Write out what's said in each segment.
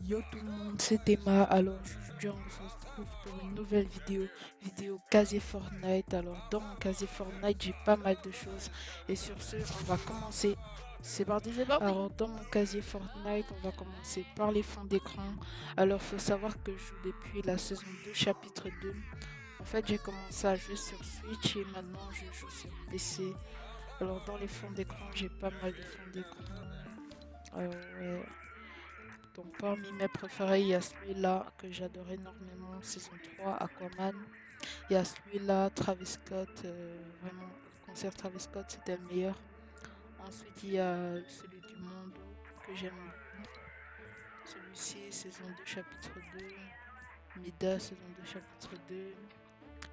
Yo tout le monde, c'est Emma. Alors aujourd'hui on se retrouve pour une nouvelle vidéo casier Fortnite. Alors dans mon casier Fortnite j'ai pas mal de choses et sur ce on va commencer. C'est parti. Alors dans mon casier Fortnite on va commencer par les fonds d'écran. Alors faut savoir que je joue depuis la saison 2 chapitre 2. En fait j'ai commencé à jouer sur Switch et maintenant je joue sur PC. Alors dans les fonds d'écran j'ai pas mal de fonds d'écran. Ouais. Donc parmi mes préférés, il y a celui-là que j'adore énormément, saison 3, Aquaman. Il y a celui-là, Travis Scott, vraiment, le concert Travis Scott, c'était le meilleur. Ensuite, il y a celui du Mondo que j'aime beaucoup. Celui-ci, saison 2, chapitre 2. Mida, saison 2, chapitre 2.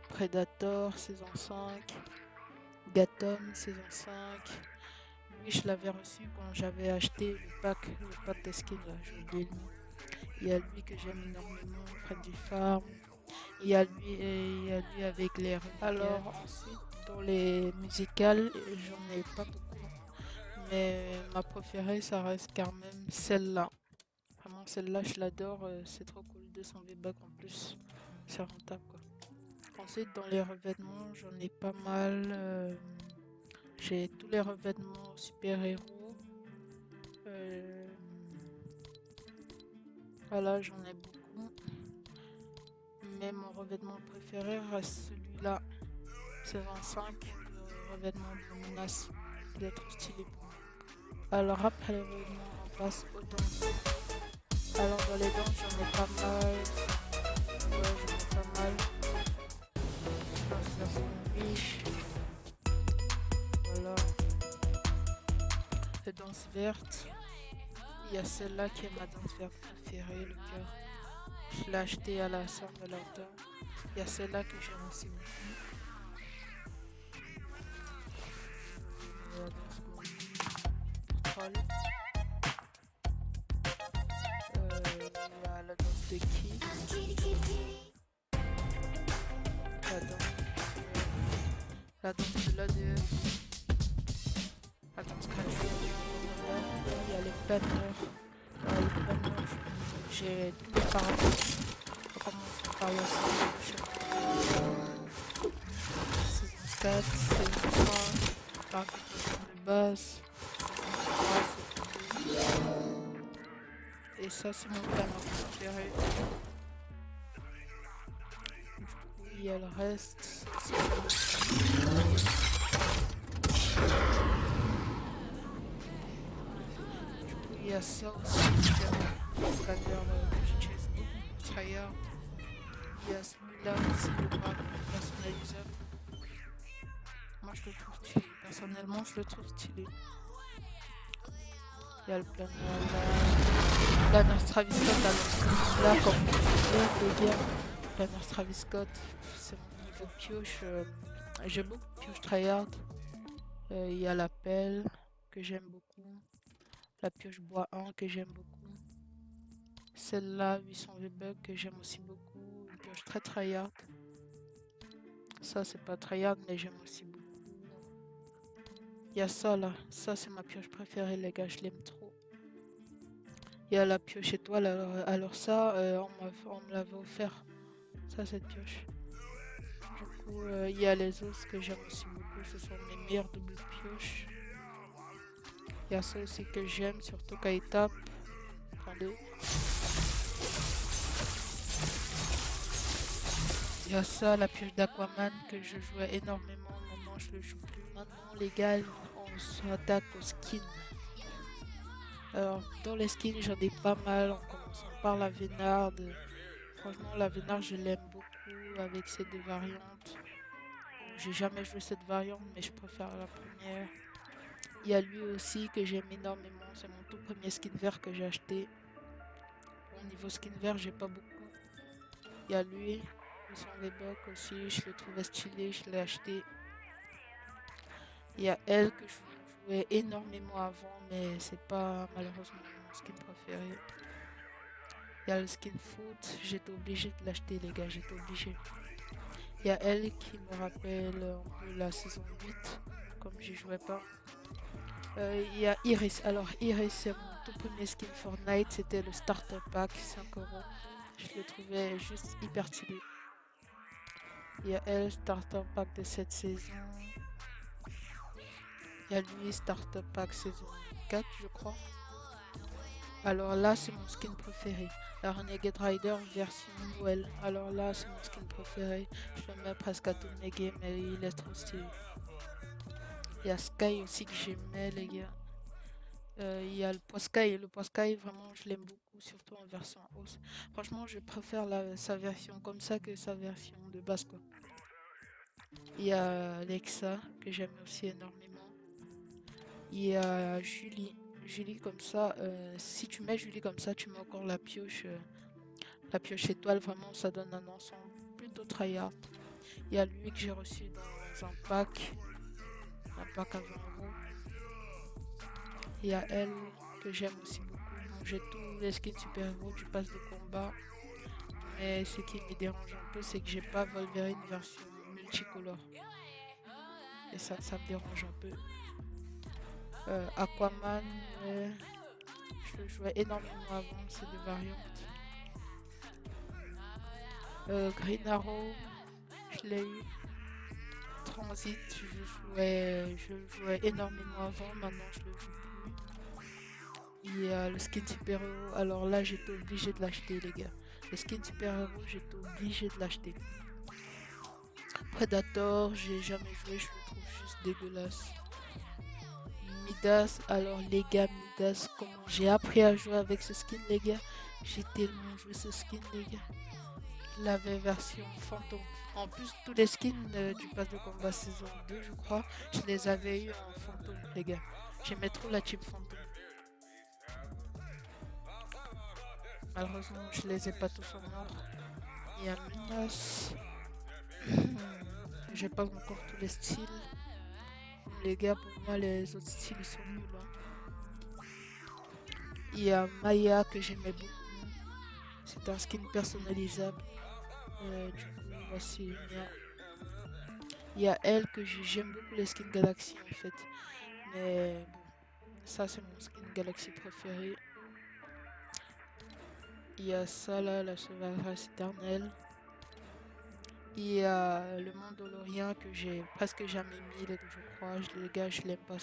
Predator, saison 5. Gatom, saison 5. Lui, je l'avais reçu quand j'avais acheté le pack de skins, là, j'ai oublié le nom. Il y a lui que j'aime énormément, Freddy Farm. Il y a lui avec les requins. Alors ensuite, dans les musicales, j'en ai pas beaucoup. Mais ma préférée, ça reste quand même celle-là. Vraiment, celle-là, je l'adore. C'est trop cool. 200 V-Bucks en plus. C'est rentable, quoi. Ensuite, dans les revêtements, j'en ai pas mal. J'ai tous les revêtements super-héros. Euh, voilà, j'en ai beaucoup. Mais mon revêtement préféré reste celui-là. C'est 25, le revêtement de menace. Il est trop stylé pour moi. Alors après les revêtements, on passe aux danses. Alors dans les danses, j'en ai pas mal. Ouais, j'en ai pas mal. Danse version riche. Voilà. Les danses vertes. Il y a celle-là qui est ma danse verte préférée, le cœur. Je l'ai acheté à la Saint-Valentin. Il y a celle-là que j'aime aussi beaucoup. La danse contrôle. Il y a la danse de qui? La danse, la danse de l'ADF. La danse gratuite. Il y a les planeurs. Les planeurs, j'ai tous les paramètres. On commence par la saison 4, saison 3, paramètres de base. Et ça, c'est mon planeur préféré. Du coup, il y a le reste. Il y a ça aussi, le planeur que j'utilise beaucoup, Tryhard. Il y a celui-là aussi, le bras personnalisable. Moi, je le trouve stylé. Personnellement, je le trouve stylé. Il y a le planeur là. Planeur Travis Scott, alors là, comme je viens de dire, planeur Travis Scott, c'est mon niveau pioche. J'aime beaucoup pioche tryhard. Il y a la pelle que j'aime beaucoup. La pioche bois 1 que j'aime beaucoup. Celle-là, 800 V-Bucks que j'aime aussi beaucoup. Une pioche très tryhard. Ça, c'est pas tryhard, mais j'aime aussi beaucoup. Il y a ça là. Ça, c'est ma pioche préférée, les gars. Je l'aime trop. Il y a la pioche étoile. Alors ça, on me l'avait offert. Ça, cette pioche. Du coup, il y a les os que j'aime aussi beaucoup. Ce sont mes meilleures doubles pioches. Il y a ça aussi que j'aime, surtout quand il tape. Attendez. Il y a ça, la pioche d'Aquaman que je jouais énormément. Maintenant, je le joue plus. Maintenant, les gars, on s'attaque aux skins. Alors, dans les skins, j'en ai pas mal. En commençant par la Vénard. Franchement, la Vénard, je l'aime beaucoup avec ses deux variantes. J'ai jamais joué cette variante, mais je préfère la première. Il y a lui aussi que j'aime énormément. C'est mon tout premier skin vert que j'ai acheté. Au niveau skin vert, j'ai pas beaucoup. Il y a lui, 800 V-Bucks aussi. Je le trouvais stylé, je l'ai acheté. Il y a elle que je jouais énormément avant, mais c'est pas malheureusement mon skin préféré. Il y a le skin foot, j'étais obligé de l'acheter les gars, j'étais obligé. Il y a elle qui me rappelle un peu la saison 8, comme j'y jouais pas. Il y a Iris. Alors Iris, c'est mon tout premier skin Fortnite, c'était le Starter Pack, 5 €. Je le trouvais juste hyper stylé. Il y a elle, Starter Pack de cette saison. Il y a lui, Starter Pack saison 4, je crois. Alors là, c'est mon skin préféré. La Renegade Rider version Noël. Alors là, c'est mon skin préféré. Je le mets presque à tous mes games et il est trop stylé. Il y a Sky aussi que j'aimais, les gars. Il y a le Poskai. Le Poskai, vraiment, je l'aime beaucoup, surtout en version hausse. Franchement, je préfère sa version comme ça que sa version de base, quoi. Il y a Alexa, que j'aime aussi énormément. Il y a Julie. Julie comme ça, si tu mets Julie comme ça, tu mets encore la pioche étoile, vraiment ça donne un ensemble plutôt tryhard. Il y a lui que j'ai reçu dans un pack à 20 €. Il y a elle que j'aime aussi beaucoup. Bon, j'ai tous les skins super-héros du pass de combat, mais ce qui me dérange un peu, c'est que j'ai pas Wolverine version multicolore. Et ça me dérange un peu. Aquaman, je le jouais énormément avant, c'est des variantes. Green Arrow, je l'ai eu. Transit, je le jouais énormément avant, maintenant je le joue plus. Il y a le skin super-héros, alors là j'étais obligé de l'acheter, les gars. Le skin super-héros, j'étais obligé de l'acheter. Predator, j'ai jamais joué, je le trouve juste dégueulasse. Midas, alors les gars, Midas, comment j'ai appris à jouer avec ce skin, les gars. J'ai tellement joué ce skin, les gars. Je l'avais version fantôme. En plus, tous les skins du pass de combat saison 2, je crois, je les avais eu en fantôme, les gars. J'aimais trop la type fantôme. Malheureusement, je les ai pas tous en or. Il y a Midas. J'ai pas encore tous les styles. Les gars, pour moi, les autres styles ils sont nuls, hein. Il y a Maya que j'aimais beaucoup. C'est un skin personnalisable. Du coup, voici Mia. Il y a elle que j'aime beaucoup les skins Galaxy en fait. Mais bon, ça c'est mon skin Galaxy préféré. Il y a ça là, la sauvageesse éternelle. Il y a le Mandalorien que j'ai presque jamais mis, je crois. Les gars, je l'aime pas.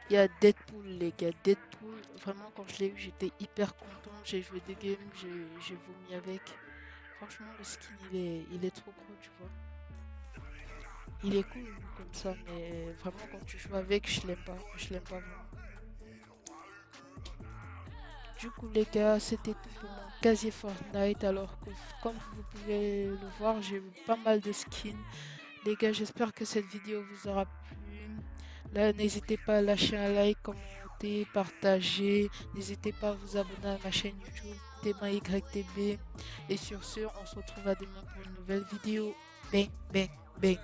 Il y a Deadpool, les gars. Deadpool, vraiment, quand je l'ai eu, j'étais hyper content. J'ai joué des games, j'ai vomi avec. Franchement, le skin, il est trop gros, tu vois. Il est cool comme ça, mais vraiment, quand tu joues avec, je l'aime pas. Je l'aime pas vraiment. Du coup, les gars, c'était tout pour mon casier Fortnite. Alors que, comme vous pouvez le voir, j'ai eu pas mal de skins. Les gars, j'espère que cette vidéo vous aura plu. Là, n'hésitez pas à lâcher un like, commenter, partager. N'hésitez pas à vous abonner à ma chaîne YouTube, Théma YTB. Et sur ce, on se retrouve à demain pour une nouvelle vidéo. Bang, bang, bang.